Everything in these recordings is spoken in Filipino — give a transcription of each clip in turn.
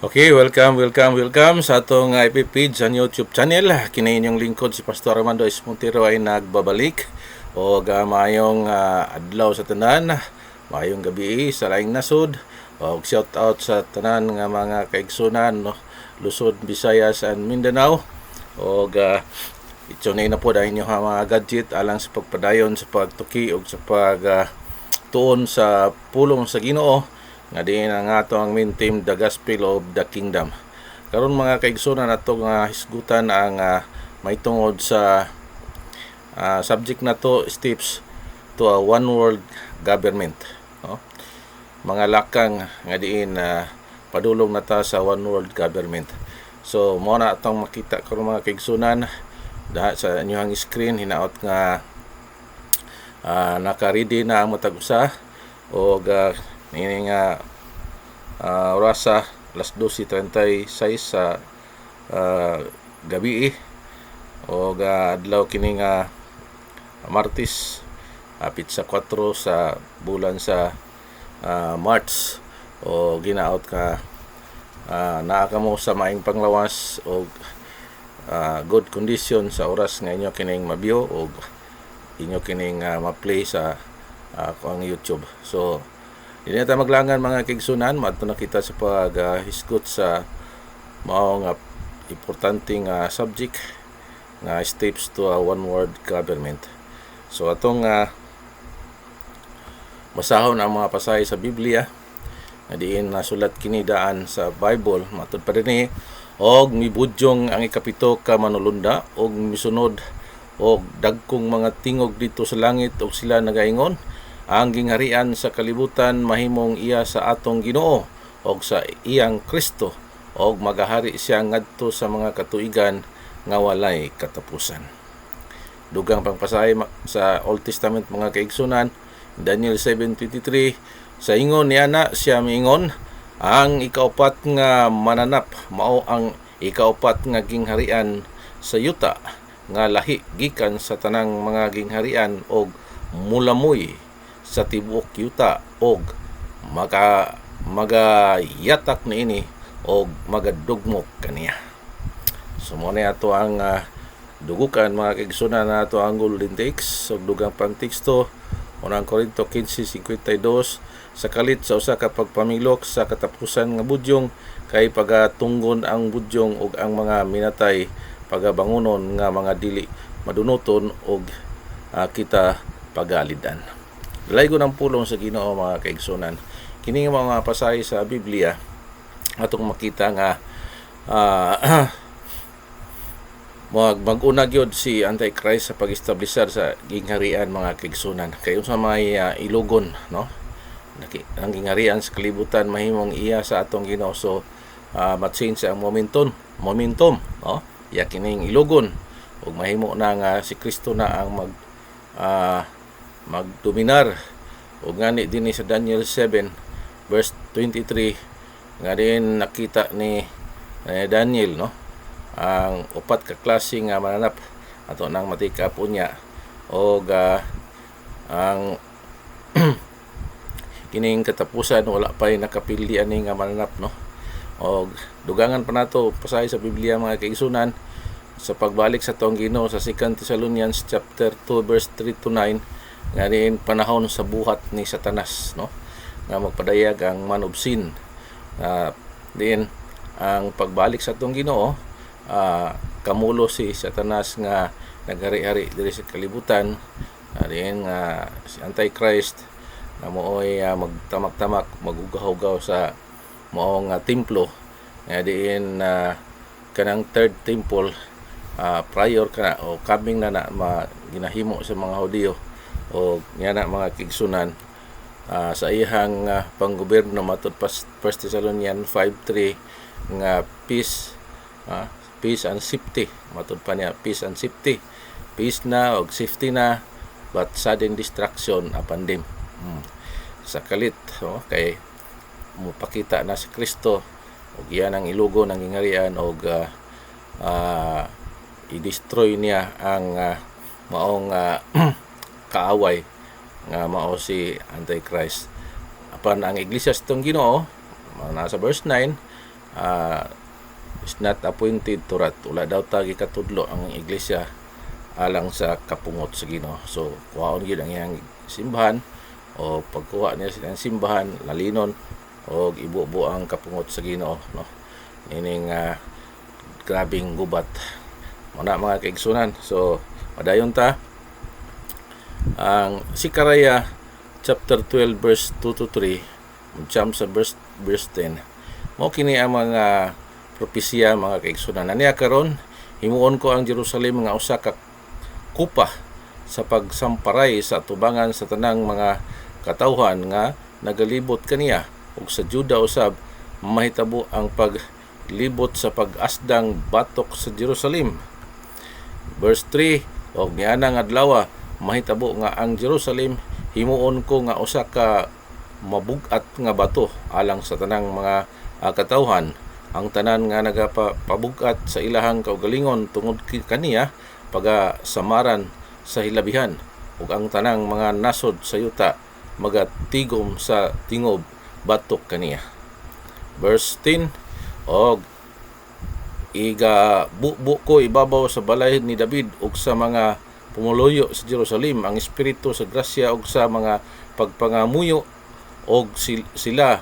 Okay, welcome sa atong IP page sa YouTube channel. Kini inyong lingkod si Pastor Armando Esmontero ay nagbabalik o mayong adlaw sa tanan, mayong gabi sa laing nasod. O shout out sa tanan nga mga kaigsunan, no, Luzon, Visayas and Mindanao. O itunay na po dahil inyo mga gadget alang sa pagpadayon sa pagtuki o sa tuon sa pulong sa Ginoo nga diin ang ato ang main team, the Gospel of the Kingdom. Karon mga kaigsunan nato nga hisgutan ang may tungod sa subject na to, steps to a one world government, no? Mga lakang nga diin padulong na ta sa one world government. So mo na atong makita karon mga kaigsunan sa inyong screen, hinaot nga naka-ready na ang matag usa o ini nga orasa alas 12:36 sa gabi o adlaw kini nga Martes apit sa 4 sa bulan sa March o ginaot ka naa ka mo sa maing panglawas o good condition sa oras nga inyo kining mabiyo o inyo kining ma-play sa ang YouTube. So hindi na tayo maglangan mga kaigsunan, maadto na kita sa paghisgot sa mao nga importanteng subject nga steps to a one world government. So atong basahon ang mga pasahe sa Biblia nga diin nasulat kini daan sa Bible matud pa dinhi og mibudyong ang ikapito ka manulunda og misunod og dagkong mga tingog dito sa langit og sila nagaingon, ang gingharian sa kalibutan mahimong iya sa atong Ginoo og sa iyang Kristo og magahari siya ngadto sa mga katuigan nga walay katapusan. Dugang pangpasahe sa Old Testament mga kaigsunan, Daniel 7:23, sa ingon ni ana siya miingon, ang ikaupat nga mananap mao ang ikaupat nga gingharian sa yuta nga lahi gikan sa tanang mga gingharian og mulamoy sa tibuok yuta og magayatak niini og magadugmok kaniya. So mo na ato ang dugukan mga kaigsunan na ato ang golden text og dugang pang teksto unang Korinto 15:52, sa kalit sa usa ka pagpamilok sa katapusan nga budyong kay pagatunggon ang budyong og ang mga minatay pagabangunon nga mga dili madunoton og kita pagalidan. Dalaygon ang pulong sa Ginoo mga kaigsunan. Kini nga mga pasahe sa Biblia atong makita nga mag-una gyud si Antichrist sa pag-establisar sa gingharian mga kaigsunan. Kay unsa may ilugon, no? Ang gingharian sa kalibutan mahimong iya sa atong Ginoo. So ma-change ang momentum, no? Ya kining ilugon ug mahimo na nga si Kristo na ang magdominar. O ngani din sa Daniel 7 verse 23 nga din nakita ni Daniel, no, ang upat ka klase nga mananap ato nang matika po niya o ang kining katapusan wala pa'y nakapili ani nga mananap, no. O dugangan pa nato pasahe sa Biblia mga kaigsunan sa pagbalik sa atong Ginoo sa 2 Thessalonians chapter 2 verse 3-9 nga din panahon sa buhat ni Satanas, no, nga magpadayag ang man of sin. Din ang pagbalik sa atong Ginoo, kamulo si Satanas nga naghari-hari diri sa kalibutan. Din si Antichrist na mooy magtamak-tamak, magugaw-gaw sa moong templo nga diin kanang third temple prior kana o coming na ginahimo sa mga Hudiyo o nga na mga kaigsunan sa iyang panggobyerno matud 1 Thessalonians 5:3 nga peace and safety, matud pa niya peace and safety, peace na og safety na but sudden destruction upon them. Sa kalit, no, kay mupakita na si Kristo og iyan ang ilugo ng gingharian og i-destroy niya ang maong kaaway nga mao si Antichrist. Apan ang iglesia sa tong Ginoo nasa verse 9 is not appointed to rat. Wala daw ta gikatudlo ang iglesia alang sa kapungot sa Ginoo. So kuhaon gyud ang iyang simbahan, o pagkuha niya silang simbahan lalinon o ibubo ang kapungot sa Ginoo, no? Ining grabing gubat muna mga kaigsunan. So padayon ta ang Sikaraya chapter 12 verse 2 to 3, jump sa verse 10. Mao kini ang mga propesya mga kaigsunan. Aniya karon himuon ko ang Jerusalem nga usa ka kupa sa pagsamparay sa atubangan sa tanang mga katawhan nga nagalibot kaniya, ug sa Juda usab mahitabo ang paglibot sa pag-asdang batok sa Jerusalem. Verse 3, og nianang adlaw mahitabo nga ang Jerusalem himuon ko nga usa ka mabug-at nga bato alang sa tanang mga katawhan. Ang tanan nga nagapabug-at sa ilahang kaugalingon tungod kaniya pagasamaran sa hilabihan, ug ang tanang mga nasod sa yuta magatigom sa tingob batok kaniya. Verse 10, og igabubo ko ibabaw sa balay ni David ug sa mga pumuluyo sa Jerusalem ang espiritu sa grasya ug sa mga pagpangamuyo, og sila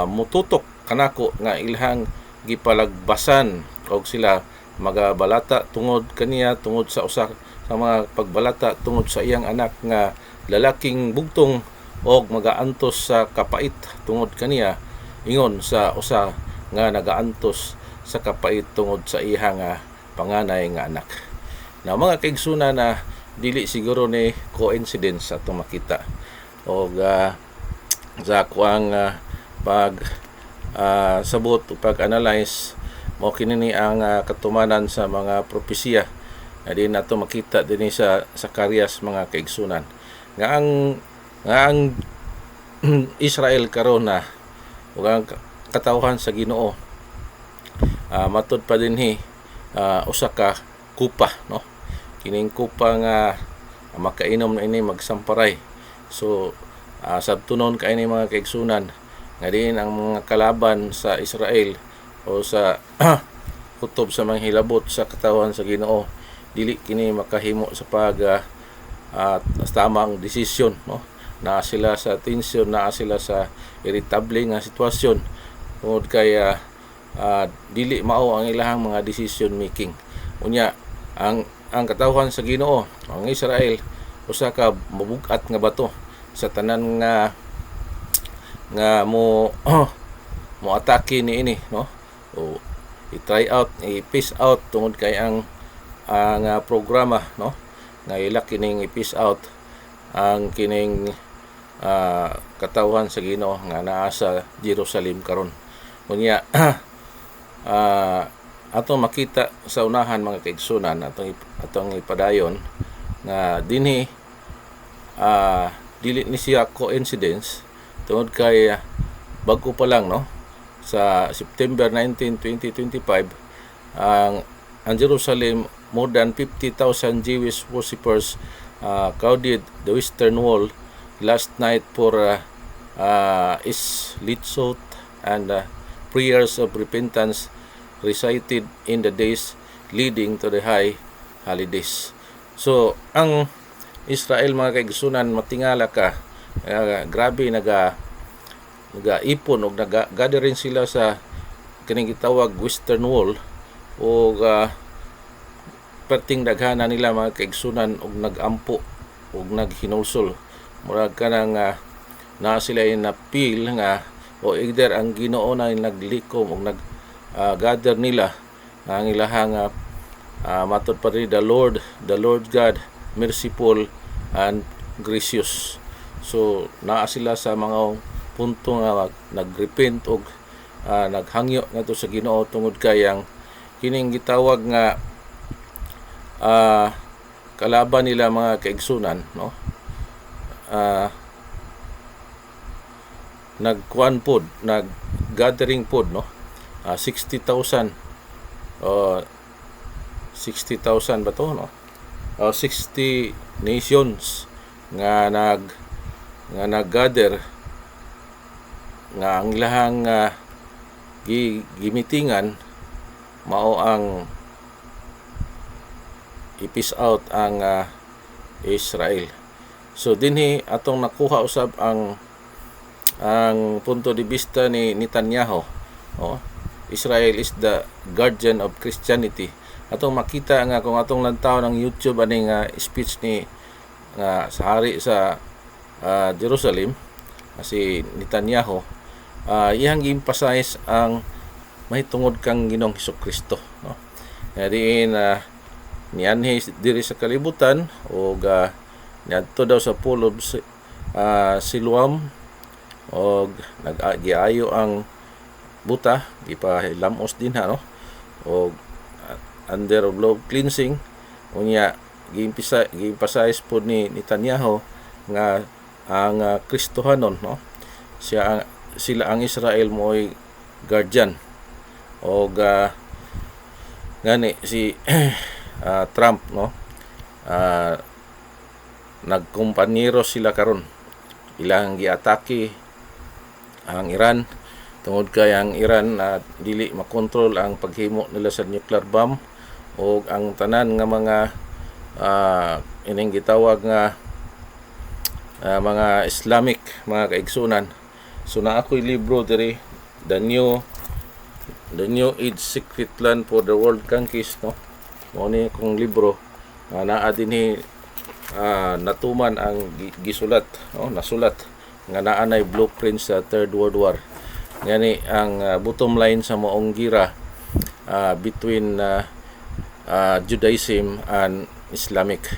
mututok kanako nga ilhang gipalagbasan, og sila magabalata tungod kaniya tungod sa usa sa mga pagbalata tungod sa iyang anak nga lalaking bugtong, og magaantos sa kapait tungod kaniya ingon sa usa nga nagaantos sa kapait tungod sa iyang panganay nga anak. Na mga kaigsunan na dili siguro ni coincidence ato makita, og sa kuang pag sabot o pag-analyze mo kini ang katumanan sa mga propesya na din nato makita dinhi sa Zacarias mga kaigsunan nga ang Israel karon na ug ang katawhan sa Ginoo matud pa dinhi usa ka kupa, no? Kining kupa nga makainom na ini magsamparay. So sabtunon kay ni mga kaigsunan nga din ang mga kalaban sa Israel o sa kutob sa mga hilabot sa katawhan sa Ginoo dili kini makahimo sa tamang desisyon, no? Na sila sa tensyon, na sila sa irritable nga sitwasyon tungod kay dili mao ang ilahang mga decision making. Unya ang katawhan sa Ginoo, ang Israel usa ka mabug-at nga bato sa tanan nga mo atake ni ini, no? O i-try out, i-peace out tungod kay ang programa, no? Nga ila kining i-peace out ang kining katawhan sa Ginoo nga naa sa Jerusalem karon. Unya atong makita sa unahan mga kaigsunan, atong ipadayon nga dinhi dili ni siya coincidence tungod kay bago pa lang, no? Sa September 19, 2025 ang Jerusalem, more than 50,000 Jewish worshippers crowded the Western Wall last night for Litzot and prayers of repentance recited in the days leading to the high holidays. So ang Israel mga kaigsunan, matingala ka, grabe naga-ipon o naga-gathering sila sa kining gitawag Western Wall, o perting daghana nila mga kaigsunan og nagampo og naghinulsol. Murag kanang na sila napil nga o either ang Ginoo na naglikom og gather nila ang ilahang matud pa rin the Lord God merciful and gracious. So naa sila sa mga punto nga nagrepent og naghangyo ngadto sa Ginoo tungod kay ang kining gitawag nga kalaban nila mga kaigsunan, no? Nagkuan pod, nag-gathering pod, no? 60,000 60,000 ba to, no? 60 nations nga nag-gather nga ang ilahang gimitingan mao ang i-peace out ang Israel. So dinhi atong nakuha usab ang punto de vista ni Netanyahu. Israel is the guardian of Christianity. Atong makita nga kung atong lantaw ng YouTube aning speech ni sa hari sa Jerusalem, si Netanyahu, iyang gi-emphasize ang mahitungod kang Ginoong Hesukristo, no? Diin nianhi diri sa kalibutan o niadto daw sa pool of Siloam og nag-giayo ang buta, gipahilamos din no, o under of blood cleansing. Unya gi-emphasize po ni Netanyahu nga ang Kristohanon, no, sila ang Israel mo'y guardian. O gani si Trump, no, nagkumpanyero sila karon, ilang giatake ang Iran tungod kay ang Iran dili makontrol ang paghimo nila sa nuclear bomb o ang tanan nga mga ining gitawag nga mga Islamic mga kaigsunan. So na ako'y libro diri, The New Age Secret Plan for the World Conquest, no. Mo ni kong libro naa dinhi natuman ang gisulat, no, nasulat nga naa nay blueprint sa Third World War. Ngani ang bottom line sa moong gira between Judaism and Islamic.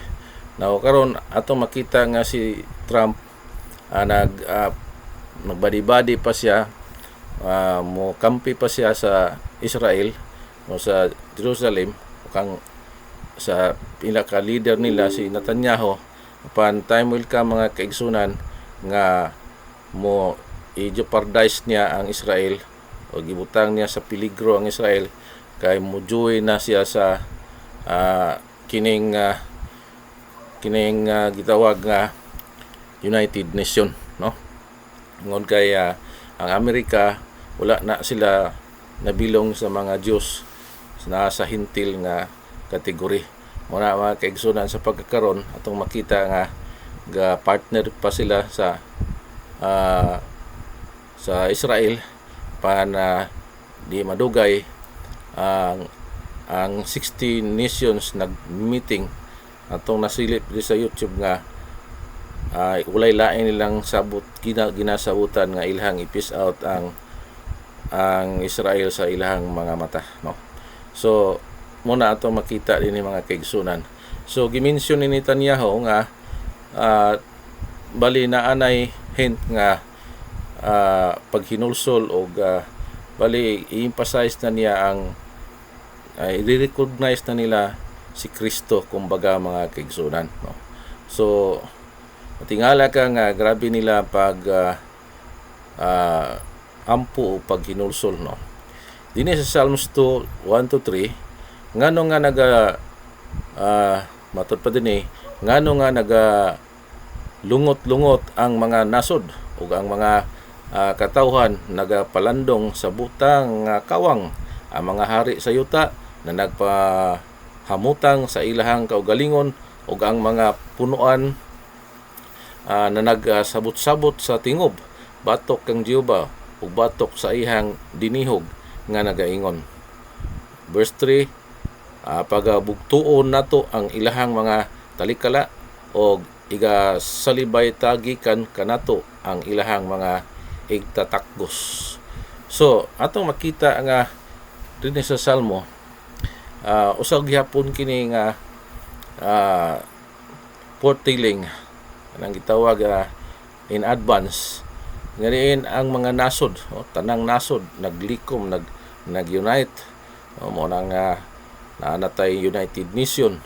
Now karon ato makita nga si Trump nagbadi-badi pa siya, mo kampi pa siya sa Israel o sa Jerusalem kang sa pinaka leader nila si Netanyahu. Upon time will come mga kaigsunan nga mo i-jeopardize niya ang Israel o gibutang niya sa peligro ang Israel kay mujuy na siya sa kining gitawag nga United Nation, no. Ngod kay ang Amerika wala na sila nabilong sa mga Diyos na sa hintil nga kategori. Muna mga kaigsunan sa pagkakaroon atong makita nga partner pa sila sa Israel para di madugay ang 16 nations nag-meeting atong nasilip sa YouTube nga walay lain nilang ginasabutan nga ilhang i-peace out ang Israel sa ilahang mga mata, no. So muna ato makita din mga kaigsunan. So gimension ni Netanyahu nga bali na anay hint nga paghinulsol o bali i-emphasize na niya ang i-recognize na nila si Kristo kumbaga mga kaigsunan, no. So tingala ka nga grabe nila pag ampo o paghinulsol, no. Dinhi sa Psalms 2, 1-3 ngano nga matod pa din ngano nga lungot-lungot ang mga nasod ug ang mga katawhan nagapalandong sa butang kawang, ang mga hari sa yuta na nagpahamutang sa ilahang kaugalingon ug ang mga punuan na nagsabot-sabot sa tingob, batok kang Jehova ug batok sa ihang dinihog nga nagaingon. Verse 3, pagabugtuon nato ang ilahang mga talikala o igasalibay tagikan kanato ang ilahang mga igtatakgos. So atong makita nga din sa Salmo, usag gihapon kini nga foretelling anang gitawag in advance ngariin ang mga nasod, tanang nasod naglikom, nag-unite, mo nang naanatay United Nation.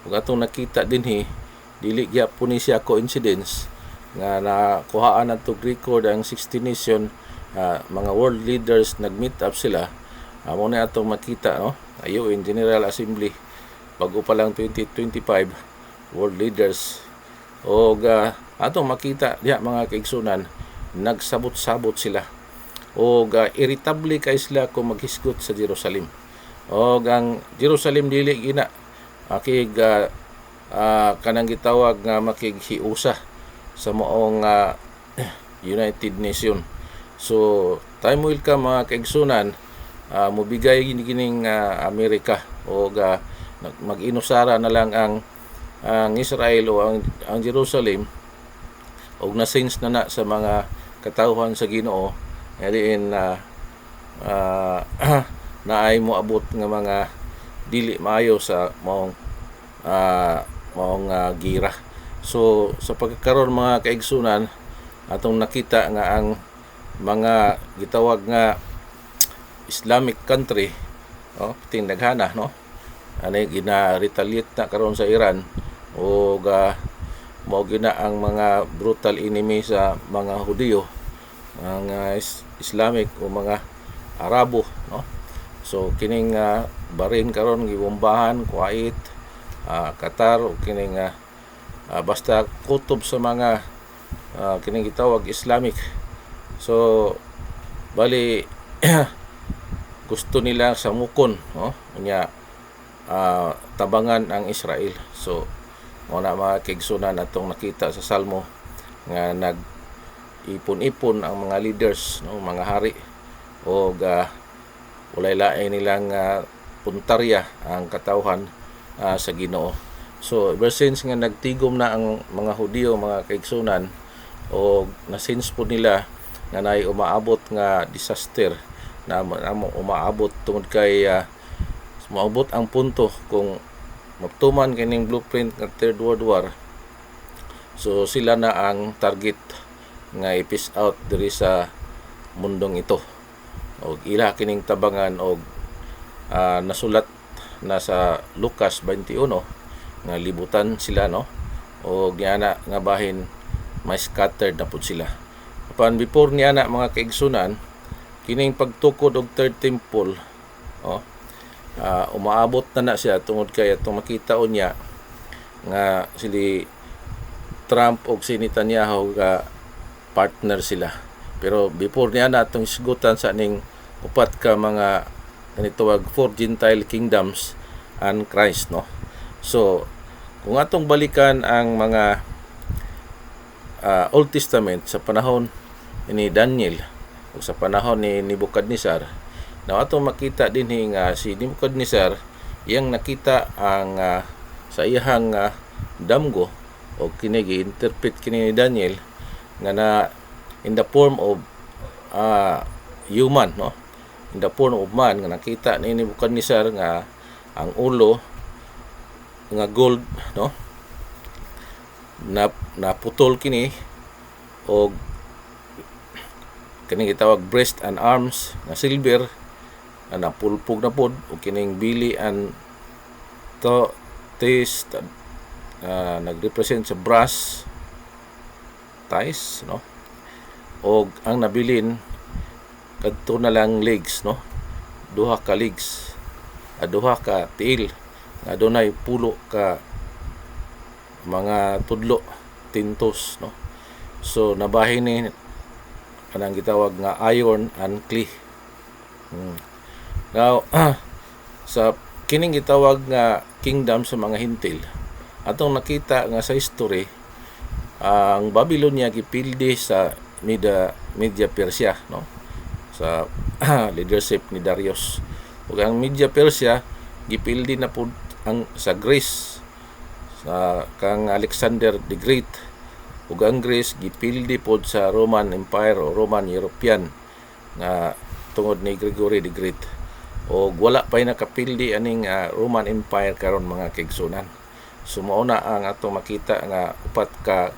Ug atong nakita dinhi dili gyapon ni siya coincidence nga nakuhaan nato record ang 16 nation, mga world leaders nag-meet up sila. Amo na atong makita, no, ayo in General Assembly bago pa lang 2025 world leaders. O atong makita diha mga kaigsunan nagsabot-sabot sila o irritable kay sila kung maghisgot sa Jerusalem. O ang Jerusalem dili gina akig kanang gitawag nga makighiusa sa maong United Nation. So time will come mga kaigsunan, mobigay gining Amerika o mag-inusara na lang ang Israel o ang Jerusalem og na-sense na sa mga katawhan sa Ginoo ngayon na ay moabot nga mga dili maayo sa maong gira. So sa pagkakaroon mga kaigsunan atong nakita nga ang mga gitawag nga Islamic country ting daghana ani gina-retaliate na karon sa Iran o mao gina ang mga brutal enemy sa mga Hudiyo, mga Islamic o mga Arabo so kining Bahrain karon gibombahan, Kuwait, Qatar o kining basta kutob sa mga kining gitawag Islamic. So bali gusto nila samukon unya tabangan ang Israel. So muna mga kaigsunan atong nakita sa Salmo nga nag-ipon-ipon ang mga leaders, mga hari o walay lain nilang puntarya ang katawhan sa Ginoo. So ever since nga nagtigom na ang mga Hudiyo mga kaigsunan o na-sense po nila nga naay umaabot nga disaster na umaabot tungod kay maabot ang punto kung matuman kining blueprint ng Third World War. So sila na ang target nga i-peace out diri sa mundong ito. Og ila kining tabangan og nasulat na sa Lucas 21 nga libutan sila og niana nga bahin may scattered na pud sila. Apan before niya mga kaigsunan kining pagtukod og third temple umaabot na siya tungod kay atong makita unya nga sili Trump o si Netanyahu partner sila. Pero before niya atong isgutan sa ning upat ka mga kanitawag four Gentile kingdoms and Christ So kung atong balikan ang mga Old Testament sa panahon ni Daniel o sa panahon ni Nebuchadnezzar, na atong makita din nga si Nebuchadnezzar iyang nakita ang sa iyang damgo o kini gi-interpret kini ni Daniel nga na in the form of human in the form of man, nga nakita ni Nebuchadnezzar nga ang ulo nga gold na putol kini o kini gitawag breast and arms na silver na napulpog na pod o kining bili and taste nagrepresent sa brass ties o ang nabilin kadto na lang legs duha ka legs duha ka tiil nga dunay pulo ka mga tudlo tintos so nabahin ni kanang gitawag nga iron and clay. Now sa kining gitawag nga kingdom sa mga hintil atong nakita nga sa history ang Babylonia gipildi sa Media Persia sa leadership ni Darius. Ug ang Media Persia gipildi na pud ang sa Greece sa kang Alexander the Great. Ug ang Greece gipildi pod sa Roman Empire o Roman European nga tungod ni Gregory the Great. O wala pa nakapildi aning Roman Empire karon mga kaigsunan. So mao na ang atong makita nga upat ka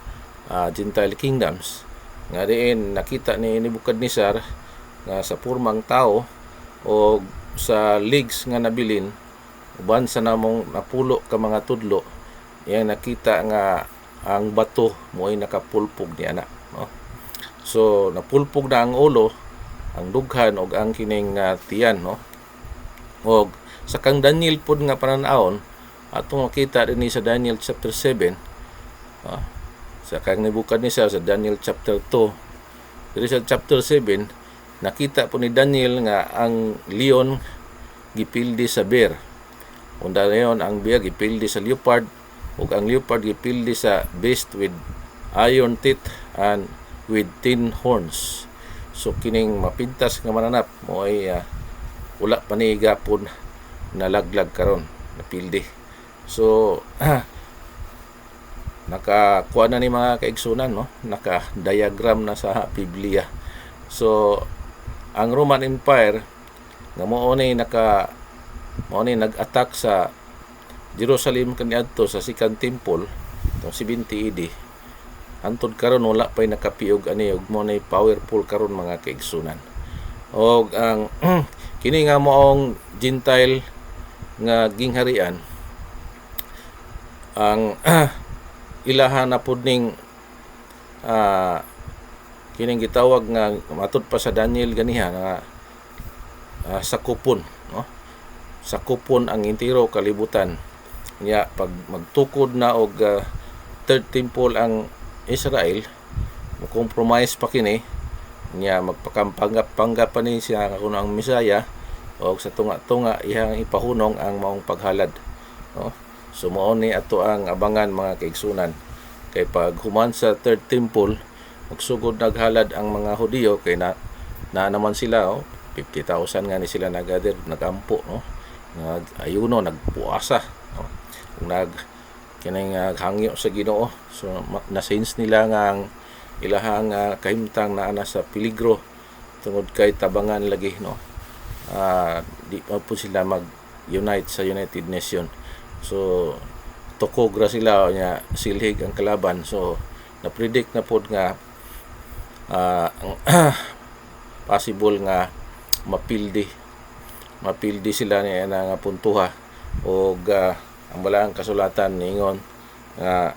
Gentile kingdoms nga diin nakita ni Nebuchadnezzar nga sa purmang tao o sa legs nga nabilin uban sa namong napulo ka mga tudlo yang nakita nga ang bato mo'y nakapulpog ni ana so napulpog na ang ulo, ang dughan og ang kining tiyan og sa kang Daniel pod nga pananaon atong makita dinhi sa Daniel chapter 7 sa kang Nebuchadnezzar sa Daniel chapter 2 diri sa chapter 7 nakita po ni Daniel nga ang leon gipildi sa bear. Unda yon ang bear gipildi sa leopard, ug ang leopard gipildi sa beast with iron teeth and with tin horns. So kining mapintas nga mananap mo ay wala pa ni gapon nalaglag karon napildi. So nakakuha na ni mga kaigsunan, no, naka-diagram na sa Biblia. So ang Roman Empire nga mao ni nag-attack sa Jerusalem kaniadto sa Second Temple tong 70 AD. Antod karon wala pay nakapiog ani ug mo nay powerful karon mga kaigsunan. Og ang kini nga moong Gentile nga gingharian ang ilahan na pud ning kining gitawag nga matud pa sa Daniel ganiha nga sakupon, no? Sakupon ang entero kalibutan. Nya pag magtukod na og third temple ang Israel, mo-compromise pa kini, nya magpakampanggap pa ni siya kuno ang Misaya, og sa tunga-tunga iyang ipahunong ang maong paghalad, no? So mao ni ato ang abangan mga kaigsunan. Kay pag human sa third temple, magsugod naghalad ang mga Hudiyo kay na naman sila, 50,000 nga ni sila nagader nagampo, no? Nag-ayuno, nagpuasa, no? Kining hangyo sa Ginoo. So na-sense nila nga ang ilahang kahimtang na ana sa peligro tungod kay tabangan lagi, no? Di pa po sila mag-unite sa United Nation. So tukogra sila nya silhig ang kalaban. So na-predict na pod nga possible nga mapildi sila ni nga puntuha, og ang balaang kasulatan ningon nga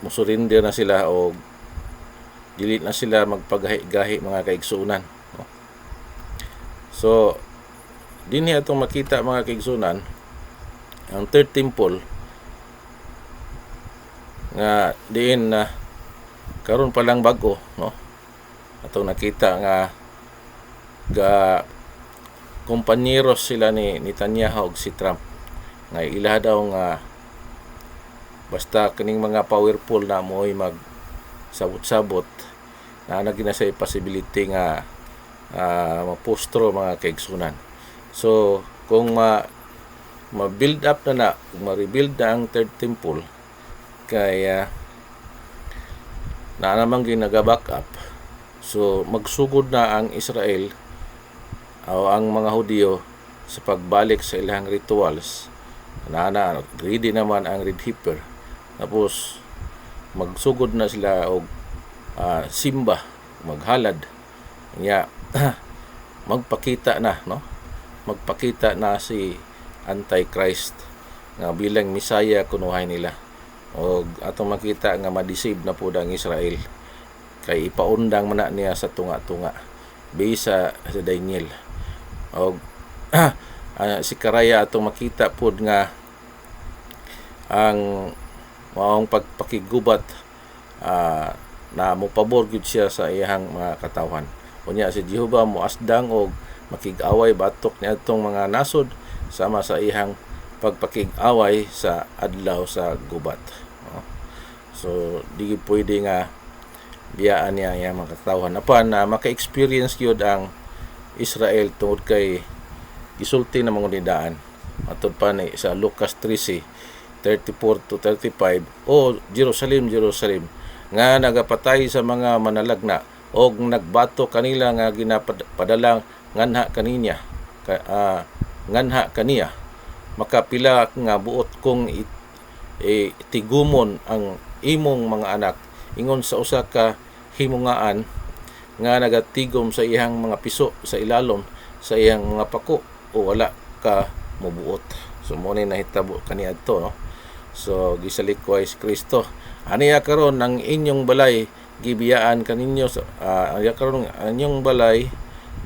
musurrender na sila o dili na sila magpagahi-gahi mga kaigsunan, no? So dinhi atong makita mga kaigsunan ang third temple nga diin na karon pa lang bago, no? Atong nakita nga kompanyeros sila ni Netanyahu ug si Trump nga ila daw nga basta kining mga powerful na mo'y mag sabot-sabot na nagina sa possibility nga mapostro mga kaigsunan. So kung ma-build up na kung ma-rebuild na ang third temple, kaya na namang ginaga-back up, so magsugod na ang Israel o ang mga Hudiyo sa pagbalik sa ilang rituals. Ready naman ang Red Heifer. Tapos magsugod na sila og simba, maghalad. Nya magpakita na, no? Magpakita na si Antichrist nga bilang Misaya kunuhay nila. Og atong makita nga ma-deceive na pud ang Israel kay ipaundang man niya sa tunga-tunga bisa sa Daniel. Og si Karaya atong makita pud nga ang maong pagpakigubat na mopabor gid siya sa iyang mga katawhan. Unya si Jehova moasdang og makig-away batok niadtong mga nasod sama sa iyang pagpakig-away sa adlaw sa gubat. So di pwede nga biyaan niya ang mga katawhan apan maka-experience gyud ang Israel tungod kay gisulti na mga nidaan atod pa ni sa Lucas 13:34 to 35, o Jerusalem nga nagapatay sa mga manalagna og nagbato kanila nga ginapadala nganha kaniya makapila nga buot kong tigumon ang imong mga anak ingon sa usa ka himungaan nga nagatigom sa iyang mga piso sa ilalom sa iyang mga pako o wala ka mobuot. So mo ni nahitabo kaniadto, no? So gisalikway si Kristo. Aniya karon ang inyong balay gibiyaan kaninyo aniya karon ang inyong balay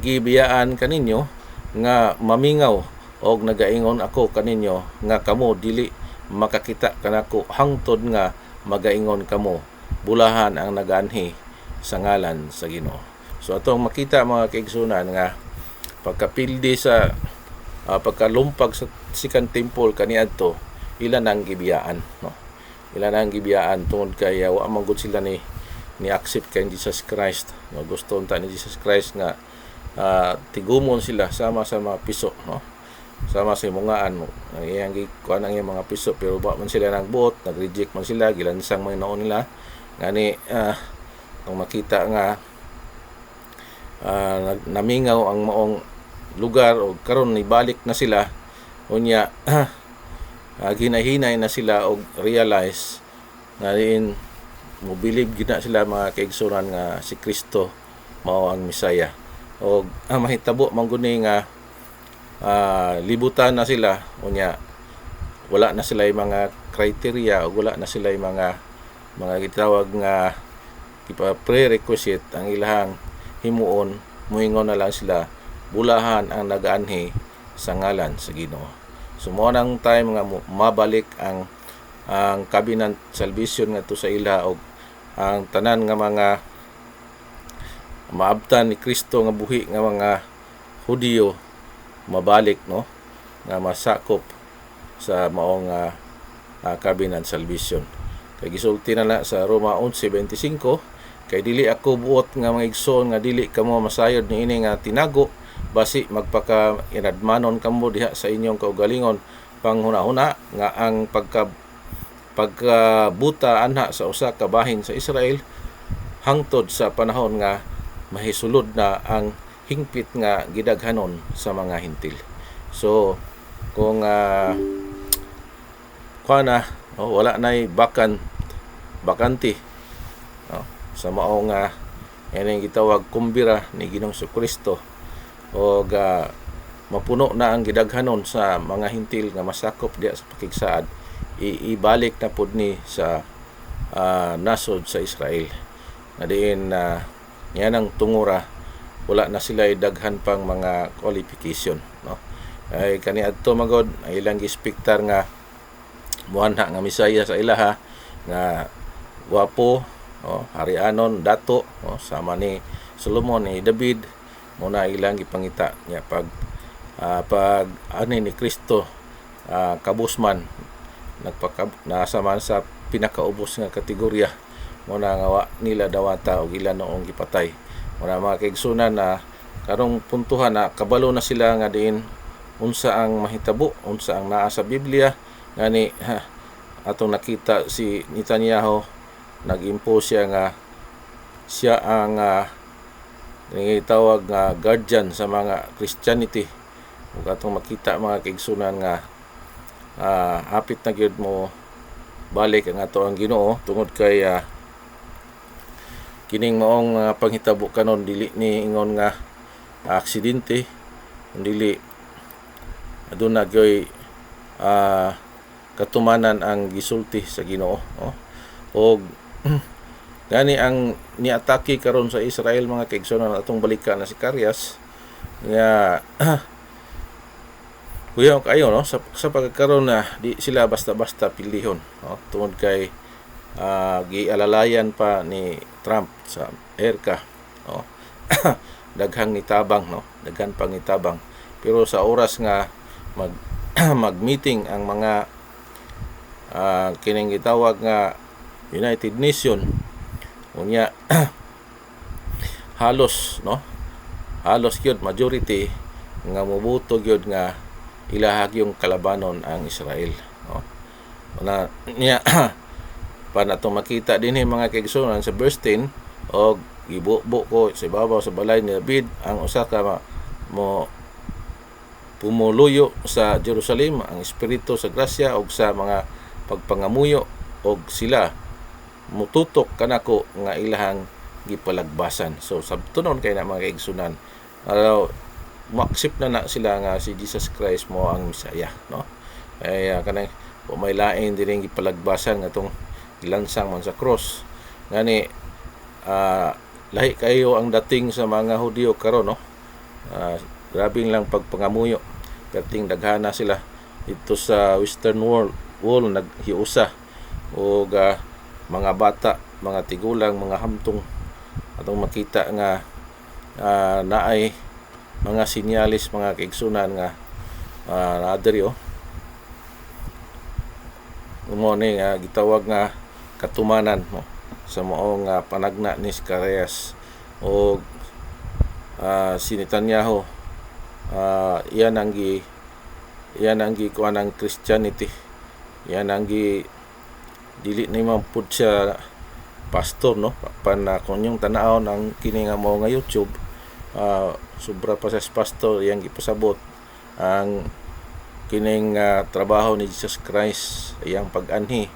gibiyaan kaninyo nga mamingaw og nagaingon ako kaninyo nga kamo dili makakita kanako hangtod nga magaingon kamo bulahan ang naganhi sa ngalan sa Ginoo. So atong makita mga kaigsunan nga pagkapildi sa pagkalumpag sa second temple kaniadto, ilan ang gibiyaan, no? Ilan ang gibiyaan tungod kay wa man gud sila ni accept kay Jesus Christ, no? Gusto unta ni Jesus Christ nga tigumon sila sama sa mga piso, no? Sama sa mungaan ang iyang gikuan ang iyang mga piso, pero wa man sila nagbuot, nag-reject man sila, gilansang man noon nila ngani kung makita nga namingaw ang maong lugar o karon nibalik na sila unya ginahinay na sila og realize nga din mobilib gid na sila mga kaigsunan nga si Kristo mao ang Misaya, og mahitabo man gud nga libutan na sila unya wala na sila yung mga criteria o wala na sila yung mga gitawag nga prerequisite ang ilahang himuon, muingon na lang sila bulahan ang nag-anhi sa ngalan sa Ginoo. So mo nang time nga mabalik ang covenant salvation nga to sa ila og ang tanan nga mga maabtan ni Kristo nga buhi nga mga Hudiyo mabalik, no, nga masakop sa maong covenant salvation. Kay gisulti na sa Roma 11:25, kay dili ako buot nga mga igsoon nga dili kamo masayod niini nga tinago basi magpaka inadmanon kamo diha sa inyong kaugalingon panghuna-huna nga ang pagkabuta anha sa usa ka bahin sa Israel hangtod sa panahon nga mahisulod na ang hingpit nga gidaghanon sa mga hintil. So kung wala nay bakante, no, sa maong yan gitawag kumbira ni Ginoong Kristo o mapuno na ang gidaghanon sa mga hintil nga masakop diya sa pakigsaad, ibalik na pud ni sa nasod sa Israel na diin yan ang tungura wala na sila daghan pang mga qualification, no? Ay kaniadto magod ay ilang gispektar nga muanha nga Misaya sa ilaha nga guwapo, no, harianon, dato, no, sama ni Solomon, ni David, muna ilang gipangita niya pag ani ni Kristo kabusman nasa man sa pinakaubos nga kategorya muna nga wa nila dawata og ilan noong gipatay. Muna mga kaigsunan na karong puntuhan na kabalo na sila nga diin unsa ang mahitabo, unsa ang naa sa Biblia ngani atong nakita si Netanyahu nag-impose siya nga siya ang tawag nga guardian sa mga Christianity, ug atong makita mga kaigsunan nga hapit na gyud mo balik ang ato ang Ginoo tungod kay kining maong panghitabo kanon dili ni ingon nga aksidente, dili aduna gyoy katumanan ang gisulti sa Ginoo, no? Og gani ang niatake karon sa Israel mga kaigsunan atong balikan na si Karyas nga kuya kayo, no, sa pagkakaroon na di sila basta-basta pilihon, no, tungod kay gialalayan pa ni Trump sa Erka, no? Daghang nitabang, no, daghan pang nitabang, pero sa oras nga mag-meeting ang mga kining gitawag nga United Nation unya halos gyud majority nga moboto gyud nga ilahag yung kalabanon ang Israel, no, na niya pa nato makita din mga kaigsunan sa verse 10 og gibubo ko sa ibabaw sa balay ni David ang usa ka mo pumuluyo sa Jerusalem ang espiritu sa grasya og sa mga pagpangamuyo og sila mututok kanako nga ilahang gipalagbasan. So sabtunon kay na mga kaigsunan ma-accept na sila nga si Jesus Christ mo ang Misaya, no? Ay kanang may lain din gipalagbasan nga tong ilansang man sa cross ngani lahi kayo ang dating sa mga Hudiyo karon, no? Grabing lang pagpangamuyo perting daghana sila dito sa Western Wall naghiusa o mga bata, mga tigulang, mga hamtong atong makita nga naay mga sinyalis mga kaigsunan nga naadiri mo ni nga gitawag nga katumanan mo sa maong panagna ni Zacarias o si Netanyahu. Iyan ang kuan ng Christianity. Yan ang dili na mampud siya pastor, no? Pan kung yung tanaw ng kini nga mo nga YouTube, sobra pa sa pastor yang gipasabot ang kining trabaho ni Jesus Christ, iyang pag-anhi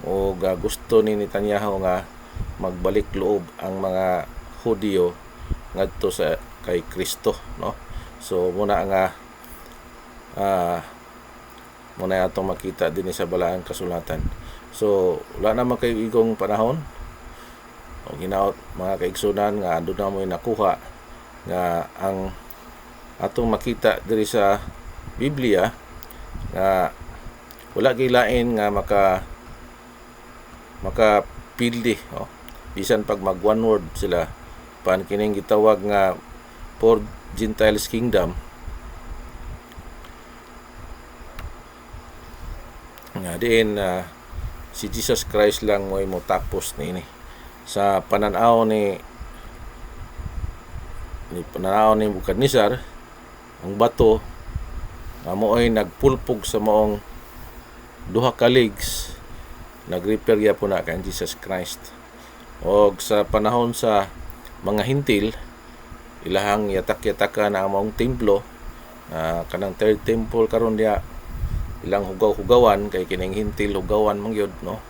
o gusto ni Netanyahu nga magbalik loob ang mga Hudyo ngadto sa kay Kristo, no? So muna nga muna atong makita din sa balaang kasulatan. So wala naman kay igong panahon o ginaot mga kaigsunan nga ando na mo nakuha nga ang atong makita diri sa Biblia nga wala gilain nga makapildi, bisan pag mag one word sila pan kining gitawag nga for Gentiles kingdom nga diin si Jesus Christ lang mo'y mo tapos ni sa pananaw ni Bukadnezar. Ang bato mo ay nagpulpog sa maong duha ka legs, nag-repair ya po na kay Jesus Christ. O sa panahon sa mga hintil, ilahang yatak-yataka na ang maong templo, kanang third temple karon dia ilang hugaw-hugawan kay kining hintil hugawan mangyod, no?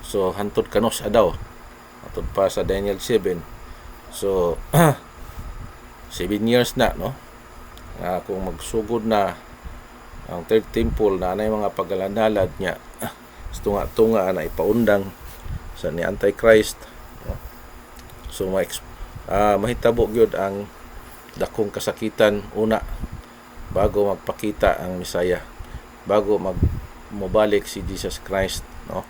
So hantod kanos adaw atod pa sa Daniel 7. So 7 years na, no? Kung magsugod na ang third temple na anay mga pagalanalad niya, tunga na ipaundang sa ni Antichrist, no? So mahitabo gyud ang dakong kasakitan una bago magpakita ang Misaya, bago mobalik si Jesus Christ, no?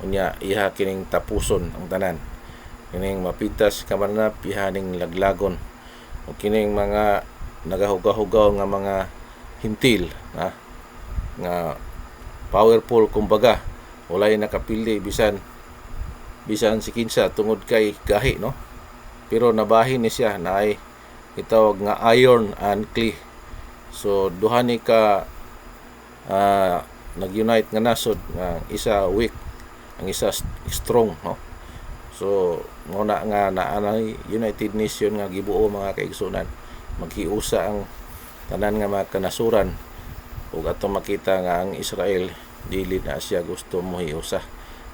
Unya iha kining tapuson ang tanan, kining mapitas kamanap ihaning laglagon o kining mga nagahugaw-hugaw nga mga hintil nga powerful, kumbaga walay nakapili bisan si kinsa tungod kay gahi, no? Pero nabahin ni siya na ay itawag nga iron and clay. So duha ni ka nag-unite nga nasod nga isa weak ang isa strong, no? So muna nga naanay United Nation nga gibuo mga kaigsunan, maghiusa ang tanan nga mga kanasuran ug ato makita nga ang Israel dili na siya gusto mo hiusa.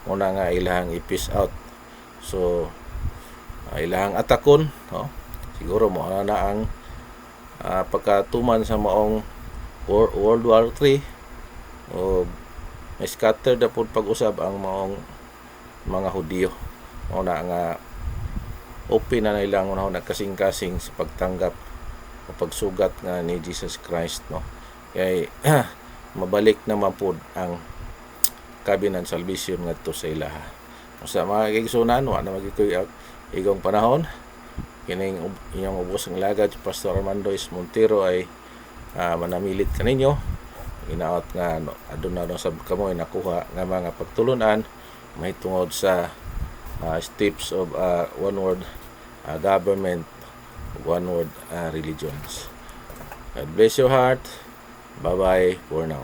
Muna nga ilahang i-peace out. So ilahang atakon, no? Siguro mo na ang pagkatuman sa maong World War 3 o may scatter na po pag-usab ang mga Hudyo. Una nga open na nilang nagkasing-kasing sa pagtanggap o pagsugat nga ni Jesus Christ, no? Kay mabalik naman po ang kabinan salvation ngadto sa ilaha. Sa mga kaigsunan, wa na magikuy igong panahon, kining inyong ubos ng lagad Pastor Armando S. Montero ay manamilit kaninyo. Inaot nga adun na sa kamoy nakuha nga mga pagtulunan mahitungod sa steps of one word government, one word religions. God bless your heart. Bye bye for now.